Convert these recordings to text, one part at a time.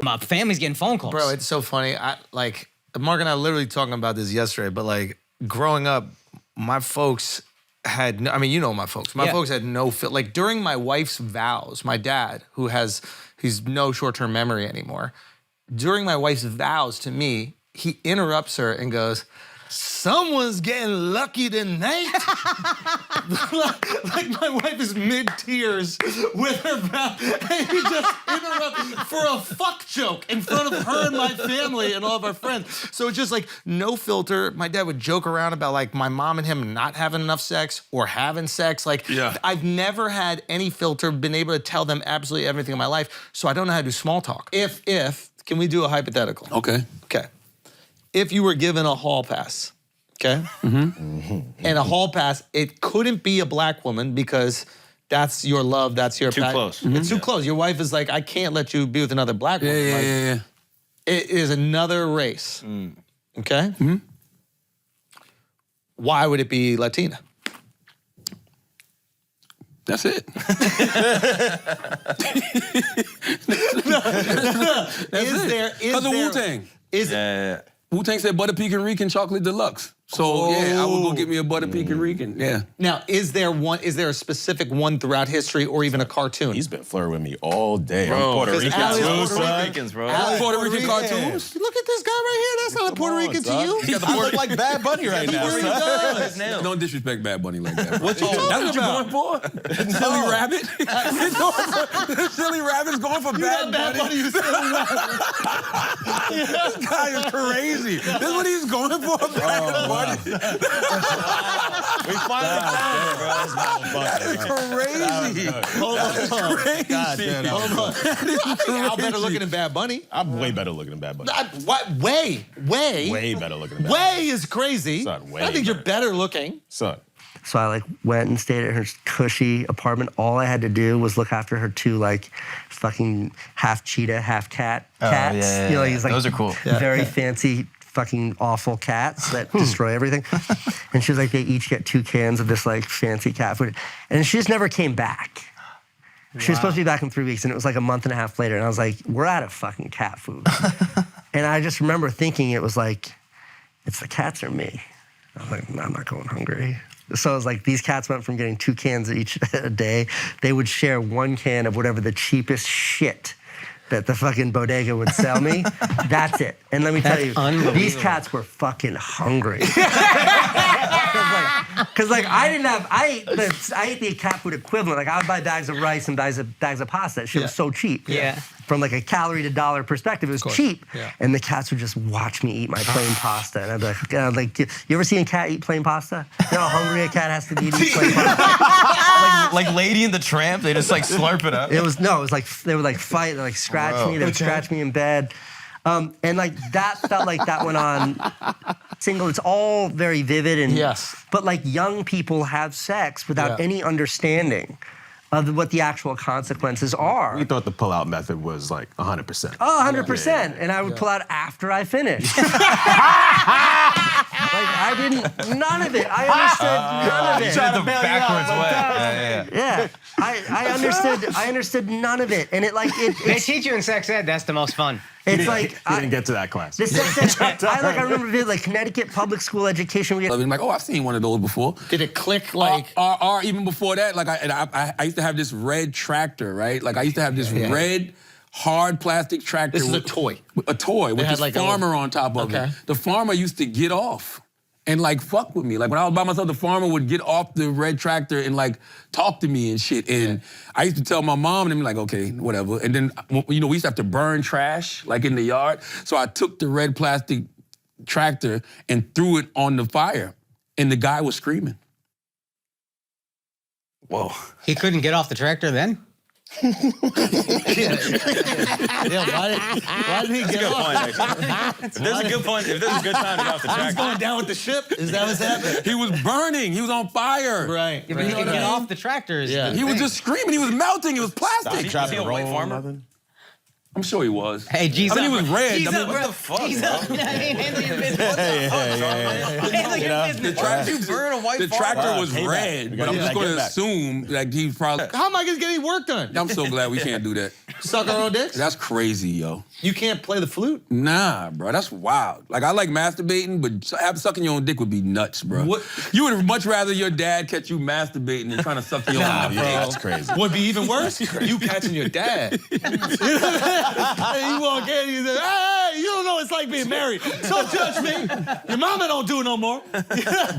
My family's getting phone calls. Bro, it's so funny. Mark and I were literally talking about this yesterday, but like growing up, my folks had, I mean, you know my folks. My folks had no, like during my wife's vows, my dad, he's no short-term memory anymore. During my wife's vows to me, he interrupts her and goes, "Someone's getting lucky tonight." like my wife is mid-tears with her vow, and he just interrupts for a fuck joke in front of her and my family and all of our friends. So it's just like no filter. My dad would joke around about like my mom and him not having enough sex or having sex. Like I've never had any filter, been able to tell them absolutely everything in my life. So I don't know how to do small talk. Can we do a hypothetical? Okay. Okay. If you were given a hall pass, okay? And a hall pass, it couldn't be a black woman because that's your love, that's your too close. It's too close. Your wife is like, I can't let you be with another black woman. Yeah. It is another race, okay? Why would it be Latina? That's it. Because of Wu-Tang. Wu-Tang said butter pecan Rican chocolate deluxe. So I would go get me a butter pecan Rican. Yeah. Now, is there a specific one throughout history or even a cartoon? He's been flirting with me all day. Bro, I'm Puerto Rican Ali's too, Puerto son. Ricans, bro. Puerto Rican cartoons? Look at this guy right here. That's not a Puerto Rican to you. I look like Bad Bunny right now, son. Don't disrespect Bad Bunny like that. What you That's what you're going for? Silly Rabbit? Silly Rabbit's going for Bad Bunny? This guy is crazy. This is what he's going for, Bad Bunny. We finally found it, bro. That's crazy. Hold on. Crazy. God damn. Hold on. I think Al better looking than Bad Bunny. I'm way better looking than Bad Bunny. Way better looking than Bad Bunny. Way is crazy. Son, way I think you're better looking. Son. So I like went and stayed at her cushy apartment. All I had to do was look after her two like fucking half cheetah, half cat cats. Yeah, you know, he's like those are cool. Very fancy, fucking awful cats that destroy everything. And she was like, they each get 2 cans of this like fancy cat food. And she just never came back. She was supposed to be back in 3 weeks, and it was like a month and a half later. And I was like, we're out of fucking cat food. And I just remember thinking it was like, it's the cats or me. I was like, no, I'm not going hungry. So it was like these cats went from getting 2 cans each a day. They would share 1 can of whatever the cheapest shit that the fucking bodega would sell me. That's it. And let me tell you, these cats were fucking hungry. Because like I ate the cat food equivalent. Like I would buy bags of rice and bags of pasta. That shit was so cheap. Yeah. From like a calorie to dollar perspective, it was cheap. Yeah. And the cats would just watch me eat my plain pasta. And I'd be like, you ever seen a cat eat plain pasta? You know how hungry a cat has to be to eat plain pasta? like Lady and the Tramp, they just like slurp it up. It was like they would like fight, they like scratch me, they would scratch me in bed. And like that felt like that went on single. It's all very vivid and but like young people have sex without any understanding of what the actual consequences are. We thought the pull-out method was like 100%. Oh, 100%. And I would pull out after I finished. Like I didn't, none of it. I understood none of it. You tried the backwards way. Yeah. I understood none of it. And they teach you in sex ed, that's the most fun. It's like I didn't get to that class. The sex ed, I remember vivid, like Connecticut public school education. I'm like, I've seen one of those before. Did it click like? Or even before that, like I used to have this red tractor, right? Like I used to have this red hard plastic tractor. This is a toy. A toy with this like farmer on top of it. The farmer used to get off and like fuck with me. Like when I was by myself, the farmer would get off the red tractor and like talk to me and shit. And I used to tell my mom and them like, okay, whatever. And then, we used to have to burn trash like in the yard. So I took the red plastic tractor and threw it on the fire. And the guy was screaming. Whoa. He couldn't get off the tractor then? Why did he get off? If there's a good point, if there's a good time to get off the track. He's going down with the ship? Is that what's happening? He was burning. He was on fire. Right. Yeah, but he could get off the tractors. Yeah. He was just screaming. He was melting. It was plastic. Was he a white farmer? I'm sure he was. Hey, G's I mean, up, he was red. G's I mean, up, what bro. the fuck, G's bro? up. Handle your business. Handle your business. The tractor, You burn a white the tractor was red, but I'm just going to back. assume like he's probably. How am I going to get any work done? I'm so glad we can't do that. Suck our own dicks? That's crazy, yo. You can't play the flute? Nah, bro, that's wild. Like, I like masturbating, but sucking your own dick would be nuts, bro. What? You would much rather your dad catch you masturbating than trying to suck your own dick. That's crazy. Would be even worse? You catching your dad. Hey, you walk in, you say, hey, you don't know what it's like being married. Don't judge me. Your mama don't do it no more.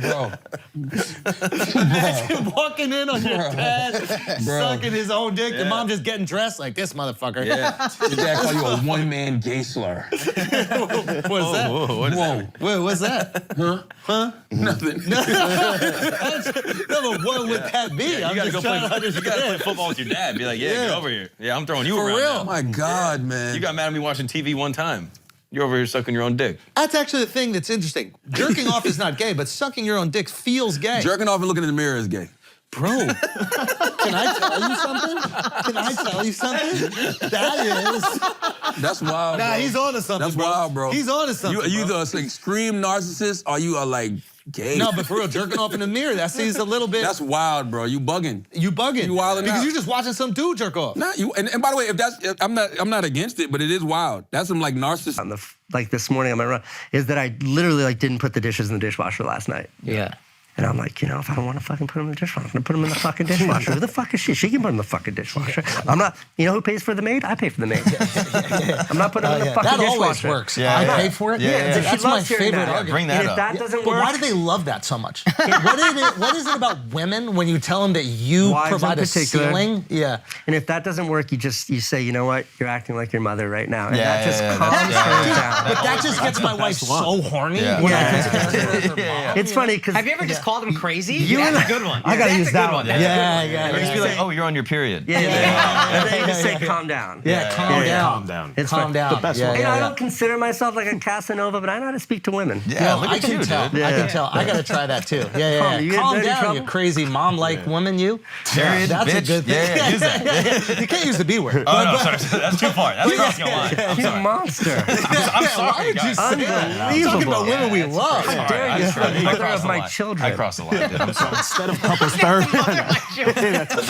Bro. Imagine walking in on your dad sucking his own dick. Your mom just getting dressed like this motherfucker. Yeah. Your dad call you a one-man gay slur. What's that? Whoa. Wait, what's that? Huh? Nothing. No, but what would that be? You gotta go play. You gotta play football with your dad. Be like, yeah, get over here. Yeah, I'm throwing you For around. real? Oh my God, man. You got mad at me watching TV one time. You're over here sucking your own dick. That's actually the thing that's interesting. Jerking off is not gay, but sucking your own dick feels gay. Jerking off and looking in the mirror is gay. Bro, can I tell you something? Can I tell you something? That is. That's wild, Nah, bro. he's on to something, That's bro. wild, bro. He's on to something, You bro. either an extreme narcissist or you are like gay. No, but for real, jerking off in the mirror, that seems a little bit. That's wild, bro. You bugging. You bugging. You wilding because out. you're just watching some dude jerk off. Nah, you and by the way, I'm not against it, but it is wild. That's some like narcissist. On the like this morning on my run is that I literally like didn't put the dishes in the dishwasher last night. Yeah. And I'm like, you know, if I don't want to fucking put them in the dishwasher, I'm gonna put them in the fucking dishwasher. Who the fuck is she? She can put them in the fucking dishwasher. I'm not. You know who pays for the maid? I pay for the maid. I'm not putting them in the fucking That dishwasher. always works. Yeah, I yeah. pay for it. Yeah, she That's my loves hearing favorite that. argument. Bring that And if up. that doesn't But work, why do they love that so much? What is it about women when you tell them that you Wives in provide a particular. ceiling? Yeah. And if that doesn't work, you say, you know what? You're acting like your mother right now. And Yeah, that just yeah, calms that's- her yeah. down. But that just gets my wife so horny. Yeah. When Yeah. I compare her to her mom. It's funny because Have you ever just called him crazy? You That's and a good one. I gotta That's use a that good one. That's a good one. Yeah. Or just be like, oh, you're on your period. yeah. And then you just say, calm down. Yeah, calm down. Calm down. It's Calm fine. down. The best Yeah, one. You know, yeah, I yeah. don't consider myself like a Casanova, but I know how to speak to women. Yeah, Yo, look I at can you, tell. dude. I Yeah. can tell. I gotta try that too. Yeah. You Calm in down, trouble? you crazy mom-like woman, you. Period, That's a bitch. good thing. Yeah, use that. You can't use the B word. Oh, no, sorry. That's too far. That's crossing a line. I'm You sorry. monster. I'm Why sorry, would you guys. say that? Unbelievable. Talking about women we love. Sorry, dare I you, just- the I mother crossed of the my line. children. I crossed the line, dude. I'm sorry. Instead of couples therapy.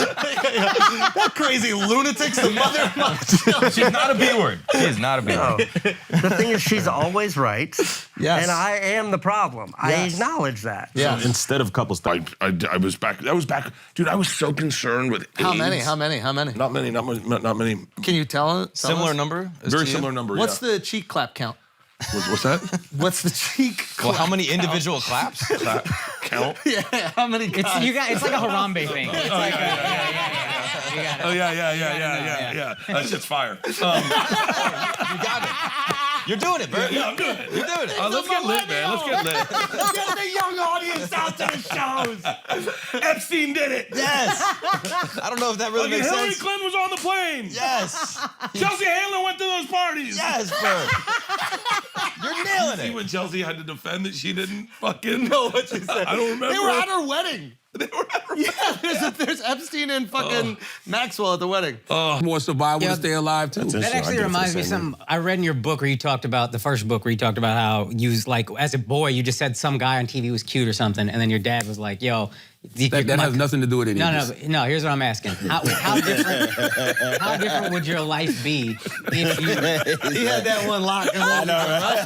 That crazy lunatic's the mother of my children. She's not a B word. She is not a B Oh. word. The thing is, she's always right. Yes. And I am the problem. I Yes. acknowledge that. Yeah. Instead of couples therapy. I was back. Dude, I was so concerned with How AIDS. many? Not many. Can you tell us? Similar number? as Very to you? similar number. What's yeah. the cheek clap count? What's that? What's the cheek Well, clap? how many individual claps? Count? Yeah, how many? It's it's like a Harambe thing. It's like Oh yeah. That shit's fire. You got it. You're doing it, Bert. Yeah, I'm doing it. You're doing it. Let's get lit, man. Let's get lit. Get the young audience out to the shows. Epstein did it. Yes. I don't know if that really makes Hillary sense. Clinton was on the plane. Yes. Chelsea Handler went to those parties. Yes, Bert. You're nailing See it. when Chelsea had to defend that she didn't fucking know what she said. I don't remember. They were at her wedding. They were at her Yeah, there's Epstein and fucking Maxwell at the wedding. More survival to stay alive too. That actually reminds me of something I read in your book where you talked about the first book where you talked about how you was like as a boy you just said some guy on TV was cute or something and then your dad was like, yo, That has nothing to do with it. No. Here's what I'm asking: how different would your life be if you? He had that one locked. I know, right?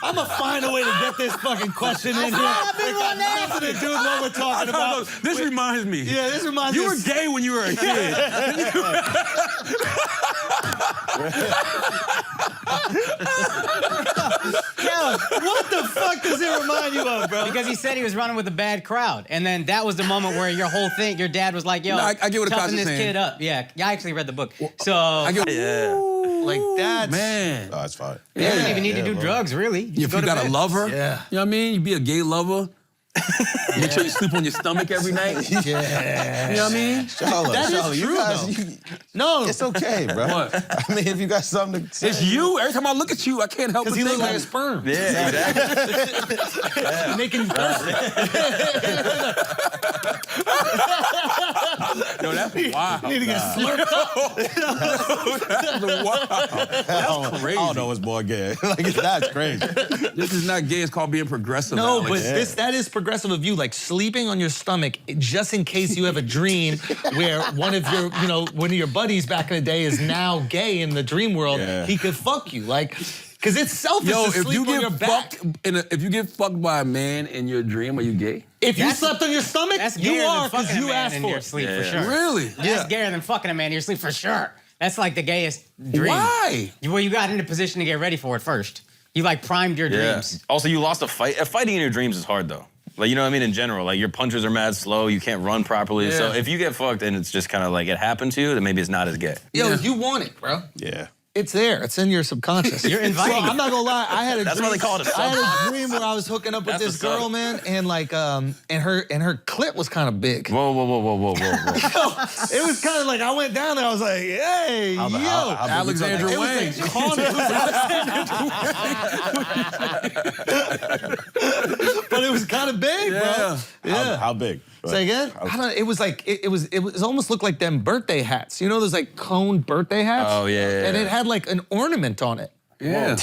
I'm gonna find a way to get this fucking question in here. It got nothing to do with what we're talking about. This reminds me. Yeah, this reminds me. You were gay when you were a kid. What the fuck does it remind you of, bro? Because he said he was running with a bad crowd, and then that was the moment where your whole thing, your dad was like, "Yo, No, I get what toughen Akasha's this saying. kid up." Yeah, I actually read the book, so I get, Like that, man. Oh, that's fine. you don't even need to do drugs, really. If you gotta love her, Yeah. you know what I mean? You be a gay lover. Make sure you sleep on your stomach every night. Yeah. You know what I mean? Charlotte, That is Charlotte, true, you guys, though. No, it's okay, bro. What? I mean, if you got something to say. It's you. Every time I look at you, I can't help but because he think looked like a sperm. Yeah, exactly. Making Yo, that's wild. Need to get slurped up. That's wild. That's crazy. I don't know what's more gay. Like, that's crazy. This is not gay. It's called being progressive. No, Alex. but that is progressive of you, like sleeping on your stomach just in case you have a dream where one of your buddies back in the day is now gay in the dream world. Yeah. He could fuck you, like, because it's selfish Yo, to if sleep you on your get back. fucked if you get fucked by a man in your dream, are you gay? If you slept on your stomach, That's you gayer are than because fucking a you man asked in for your it. sleep for sure. Really? That's gayer than fucking a man in your sleep for sure. That's like the gayest dream. Why? Well, you got into position to get ready for it first. You like primed your Yeah. dreams. Also, you lost a fight. Fighting in your dreams is hard though. Like, you know what I mean? In general, like your punches are mad slow. You can't run properly. So if you get fucked and it's just kind of like it happened to you, then maybe it's not as gay. Yo, you want it, bro. Yeah. It's there. It's in your subconscious. You're inviting So, I'm not gonna lie. I had a That's dream. why they call it a I had a dream where I was hooking up with That's this what's girl, up. man, and like and her clit was kind of big. Whoa. It was kind of like I went down there. I was like, hey, yo, Alexandra it was Wang. like Connor. But it was kind of big, bro. Yeah. How big? Say again? I don't know. It was like it was almost looked like them birthday hats. You know those like cone birthday hats? Oh, yeah. And it had like an ornament on it. Yeah.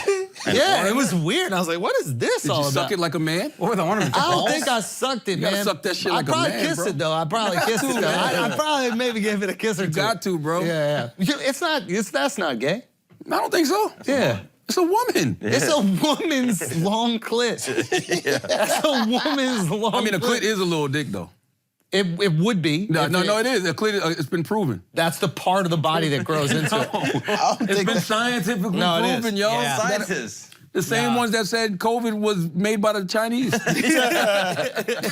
Yeah, it was weird. I was like, what is this Did all you about? suck it like a man? What were the ornaments? I don't think I sucked it, You gotta man. suck that shit I like a probably man, kissed bro. it though. I probably kissed it though. man. I probably maybe gave it a kiss or two. Got to, bro. Yeah. It's not. That's not gay. I don't think so. Yeah. It's a woman. It's a woman's long clit. That's a woman's long. I mean, a clit is a little dick, though. It would be. No, if it is. A clit, it's been proven. That's the part of the body that grows into it. It's been scientifically No, it is. proven, yo. Yeah. Scientists. The same ones that said COVID was made by the Chinese.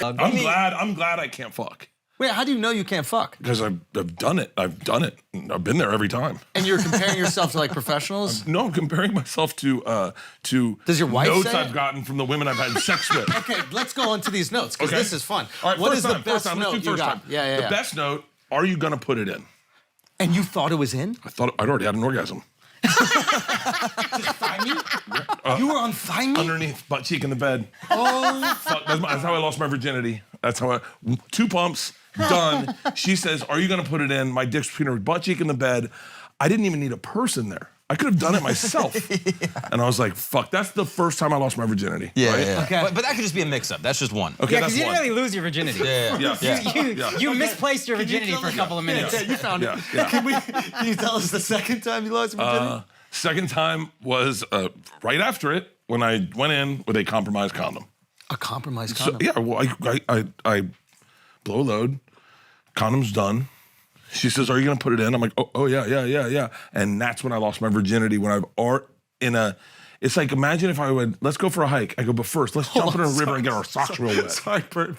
I'm glad I can't fuck. Wait, how do you know you can't fuck? Because I've done it. I've done it. I've been there every time. And you're comparing yourself to like professionals? No, I'm comparing myself to Does your wife notes say I've it? gotten from the women I've had sex with. Okay, let's go on to these notes because Okay. this is fun. All right, What first is time, the best first time. Let's note do you first got? time. Yeah. The best note, are you gonna put it in? And you thought it was in? I thought I'd already had an orgasm. You were on thigh meat? Underneath, butt cheek in the bed. Oh. Fuck, that's how I lost my virginity. That's how 2 pumps, done. She says, are you gonna put it in? My dick's between her butt cheek in the bed. I didn't even need a person there. I could have done it myself. And I was like, fuck, that's the first time I lost my virginity. right? Okay. But that could just be a mix-up. That's just one. Okay, Yeah, that's because you one. didn't really lose your virginity. Yeah. You misplaced your virginity for a couple of minutes. Yeah, you found it. Yeah. Can you tell us the second time you lost your virginity? Second time was right after it when I went in with a compromised condom. A compromised So, condom. yeah, well, I blow load, condom's done. She says, are you gonna put it in? I'm like, oh yeah. And that's when I lost my virginity, when it's like, imagine if I would, let's go for a hike. I go, but first, let's jump in a river and get our socks real wet. Sorry, Bert.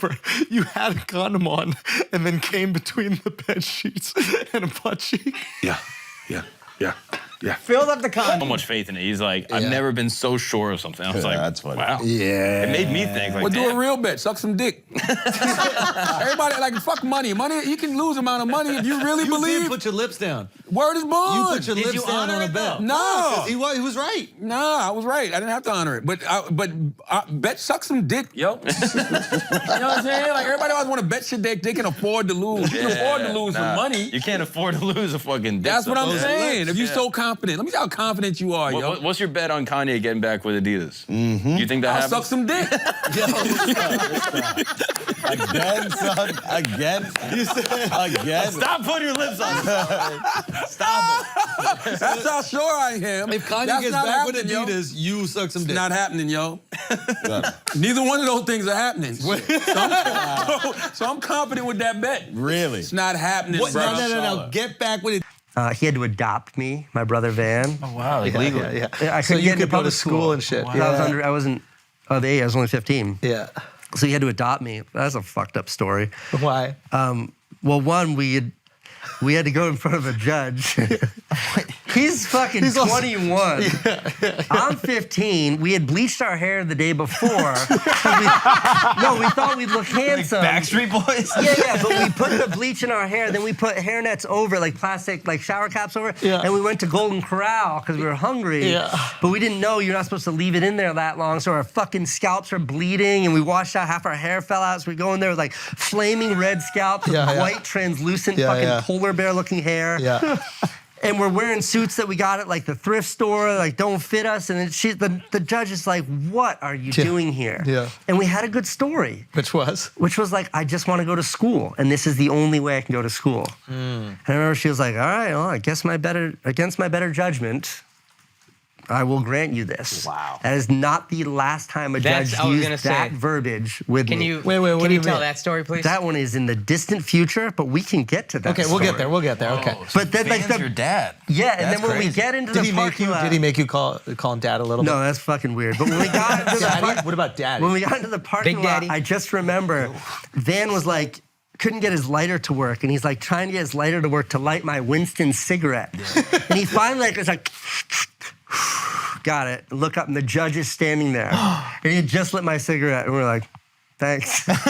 You had a condom on and then came between the bed sheets and a butt cheek. Yeah. Filled up the So condom. much faith in it. He's like, I've never been so sure of something. I was like, that's funny. wow. Yeah. It made me think, like, Well, do a damn. real bet. Suck some dick. Everybody, like, fuck money. Money, you can lose amount of money if you really You believe. did put your lips down. Word is born. You put your Did lips you down honor on a it, bed. though? No. He was right. No, I was right. I didn't have to honor it. But bet suck some dick, yo. You know what I'm saying? Like, everybody always want to bet your dick. They can afford to lose. You can afford to lose some money. You can't afford to lose a fucking dick. That's what I'm Yeah. saying. If you're so confident. Let me see how confident you are, yo. What's your bet on Kanye getting back with Adidas? You think that I'll happens? suck some dick. Again, son. Again. Again. Stop putting your lips on it. Stop it. That's how sure I am. If Kanye That's gets not back with happening, yo. Adidas, you suck some dick. Not happening, yo. Neither one of those things are happening. So I'm confident with that bet. Really? It's not happening, What? bro. No. Get back with it. He had to adopt me, my brother Van. Oh, wow. Legally. Yeah. I So couldn't you get into could go to public school and shit. I wasn't of age. I was only 15. Yeah. So he had to adopt me. That's a fucked up story. Why? Well, one, we had to go in front of a judge. He's fucking 21. I'm 15. We had bleached our hair the day before. We thought we'd look handsome. Backstreet Boys? Yeah, but we put the bleach in our hair, then we put hairnets over, like plastic, like shower caps over, and we went to Golden Corral because we were hungry. But we didn't know you're not supposed to leave it in there that long, so our fucking scalps are bleeding, and we washed out, half our hair fell out, so we go in there with like flaming red scalps with white, translucent, fucking polar bear looking hair. And we're wearing suits that we got at like the thrift store, like don't fit us. And the judge is like, what are you doing here? And we had a good story. Which was like, I just want to go to school. And this is the only way I can go to school. And I remember she was like, all right, well, against my better judgment, I will grant you this. Wow. That is not the last time a judge used that verbiage with me. Wait, can you tell that story, please? That one is in the distant future, but we can get to that Okay, we'll get there, okay. But then, like, your dad. Yeah, and then when we get into the parking lot... Did he make you call him dad a little bit? No, that's fucking weird. But when we got into the What about daddy? When we got into the parking lot, I just remember Van was like, couldn't get his lighter to work, and he's like trying to get his lighter to work to light my Winston cigarette. And he finally was like... Got it. Look up, and the judge is standing there. And he had just lit my cigarette, and we're like, thanks. Like,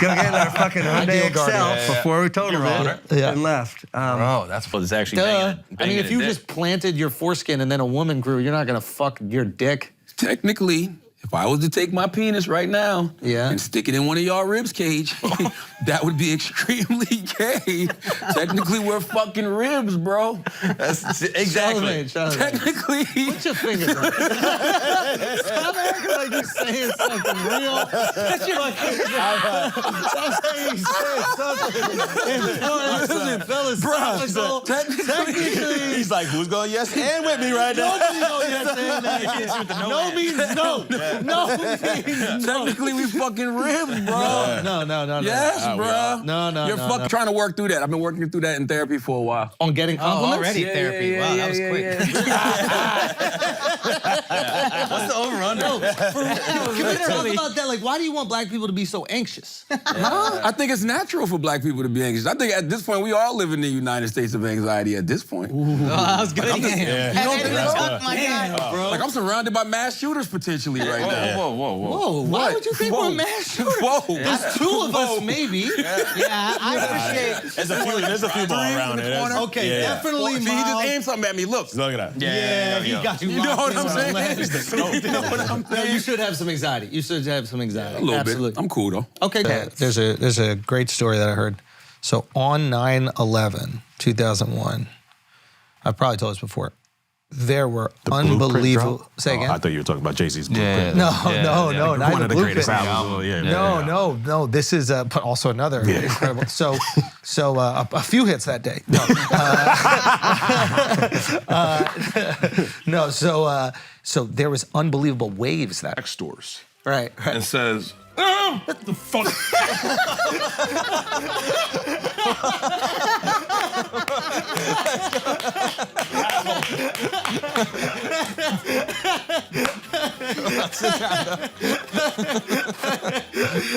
go get in our fucking Hyundai Excel before we totaled it and left. Bro, that's what it's actually banging. I mean, if you just planted your foreskin and then a woman grew, you're not gonna fuck your dick. Technically, if I was to take my penis right now and stick it in one of y'all ribs cage, that would be extremely gay. Technically, we're fucking ribs, bro. That's exactly. Technically. Put your fingers on it. Stop acting like you're saying something real. That's your Stop saying something philosophical. Technically. He's like, who's going yes and with me right now? Nobody knows yes and that. No means no. No means no. Technically, we fucking ribs, bro. No. Yes, bro. No. You're fucking trying to work through that. I've been working through that in therapy for a while. On getting compliments? Already therapy. Wow, that was quick. What's the over-under? Can we talk about that? Like, why do you want black people to be so anxious? I think it's natural for black people to be anxious. I think at this point, we all live in the United States of anxiety at this point. I was good. Like, I'm surrounded by mass shooters potentially right now. Whoa, why would you think we're mass shooters? There's two of us, maybe. I appreciate. There's a few more around it. Okay, definitely. See, he just aimed something at me. Look Look at that. Yeah, he got you. You know what I'm saying? You know what I'm saying? You should have some anxiety. You should have some anxiety. A little bit. I'm cool though. Okay. There's a great story that I heard. So on 9/11, 2001, I've probably told this before. There were unbelievable. Say again. I thought you were talking about Jay-Z's Blueprint. No, not One of the greatest Blueprint. albums. No. This is, but also another incredible. So a few hits that day. No. So there was unbelievable waves that. Sex stores. Right. And says, oh, what the fuck?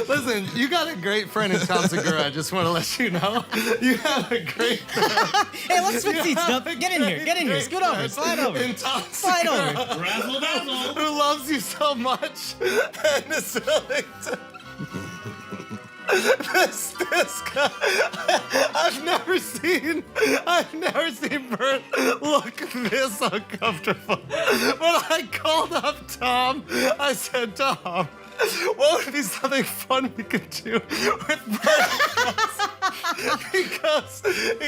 Listen, you got a great friend in Tom Segura. I just want to let you know. You have a great friend. Hey, let's switch seats. Get in here. Scoot over. Slide over. In Tom Slide Segura, over. Razzle dazzle. Who loves you so much and is willing to... This guy, I've never seen Bert look this uncomfortable. When I called up Tom, I said, Tom, what would be something fun we could do with Bert? He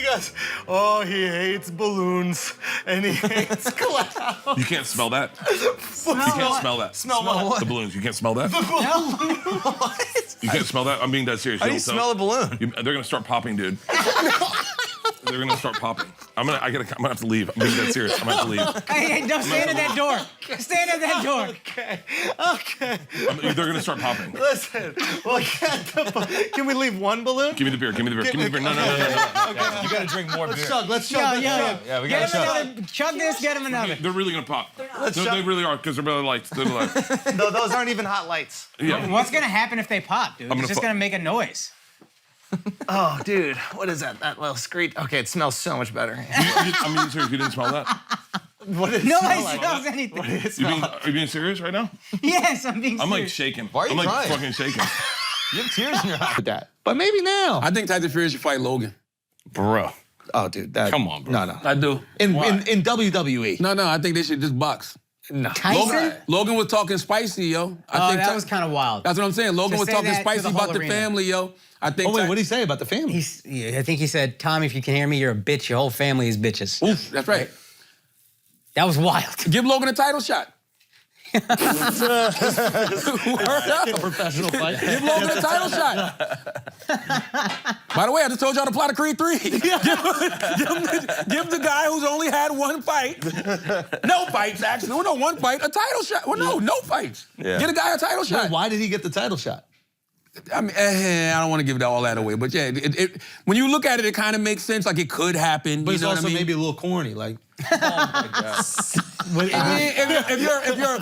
goes, oh, he hates balloons and he hates clouds. You can't smell that. You can't smell that. Smell what? The balloons. You can't smell that. What? You can't smell that. I'm being dead serious. How do you smell a balloon? They're gonna start popping, dude. They're gonna start popping. I'm gonna have to leave. I'm being dead serious. I'm gonna have to leave. Hey, don't stand at that door. Stand at that door. Okay. They're gonna start popping. Listen, well, can we leave one balloon? Give me the beer. No. Okay. You gotta drink more beer. Let's chug. Yeah, we Get gotta him another. Chug this. Get him another. They're really gonna pop. They really are because they're really lights. They're like, No, those aren't even hot lights. yeah. What's gonna happen if they pop, dude? I'm It's gonna just gonna make a noise. Oh, dude, what is that? That little screech. Okay, it smells so much better. I'm being serious. You didn't smell that? What does it Nobody smell like? smells anything. What did it smell like? Are you being serious right now? Yes, I'm being I'm like serious. shaking. Why are you I'm like crying? fucking shaking. You have tears in your eyes. With that. But maybe now. I think Tyson Fury should fight Logan. Bro. Oh, dude. That, Come on, bro. No, no. I do. In WWE. No, I think they should just box. No. Tyson? Logan was talking spicy, yo. Oh, that was kind of wild. That's what I'm saying. Logan To was say talking that to spicy the about whole the arena. family, yo. I think. Oh, wait, what did he say about the family? I think he said, Tommy, if you can hear me, you're a bitch. Your whole family is bitches. Oof, that's right. That was wild. Give Logan a title shot. Word up. Professional fight. Give Logan a title shot. By the way, I just told y'all to plot a Creed 3. give the guy who's only had one fight, no fights actually, well, no, one fight, a title shot. Well, no fights. Yeah. Get a guy a title shot. Why did he get the title shot? I mean, I don't want to give all that away, but yeah, when you look at it, it kind of makes sense. Like it could happen. But you it's know also what I mean? maybe a little corny. Like, I mean, if you're a fan